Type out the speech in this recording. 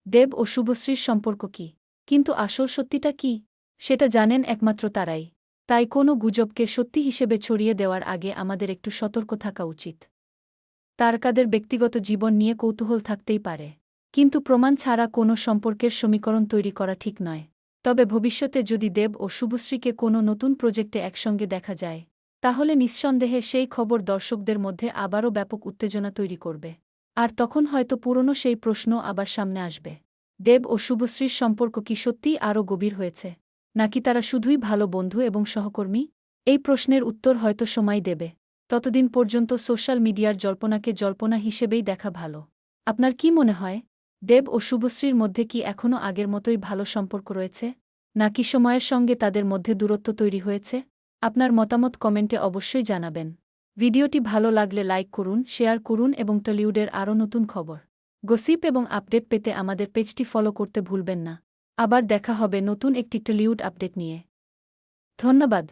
দেব ও শুভশ্রীর সম্পর্ক কি? কিন্তু আসল সত্যিটা কি? সেটা জানেন একমাত্র তারাই। তাই কোনো গুজবকে সত্যি হিসেবে ছড়িয়ে দেওয়ার আগে আমাদের একটু সতর্ক থাকা উচিত। তারকাদের ব্যক্তিগত জীবন নিয়ে কৌতূহল থাকতেই পারে, কিন্তু প্রমাণ ছাড়া কোনো সম্পর্কের সমীকরণ তৈরি করা ঠিক নয়। তবে ভবিষ্যতে যদি দেব ও শুভশ্রীকে কোনো নতুন প্রজেক্টে একসঙ্গে দেখা যায়, তাহলে নিঃসন্দেহে সেই খবর দর্শকদের মধ্যে আবারও ব্যাপক উত্তেজনা তৈরি করবে। আর তখন হয়তো পুরনো সেই প্রশ্ন আবার সামনে আসবে। দেব ও শুভশ্রীর সম্পর্ক কি সত্যিই আরও গভীর হয়েছে, নাকি তারা শুধুই ভালো বন্ধু এবং সহকর্মী? এই প্রশ্নের উত্তর হয়তো সময় দেবে। ততদিন পর্যন্ত সোশ্যাল মিডিয়ার জল্পনাকে জল্পনা হিসেবেই দেখা ভালো। আপনার কি মনে হয়, দেব ও শুভশ্রীর মধ্যে কি এখনও আগের মতোই ভালো সম্পর্ক রয়েছে, নাকি সময়ের সঙ্গে তাদের মধ্যে দূরত্ব তৈরি হয়েছে? আপনার মতামত কমেন্টে অবশ্যই জানাবেন। ভিডিওটি ভালো লাগলে লাইক করুন, শেয়ার করুন এবং টলিউডের আরও নতুন খবর, গসিপ এবং আপডেট পেতে আমাদের পেজটি ফলো করতে ভুলবেন না। আবার দেখা হবে নতুন একটি টলিউড আপডেট নিয়ে। ধন্যবাদ।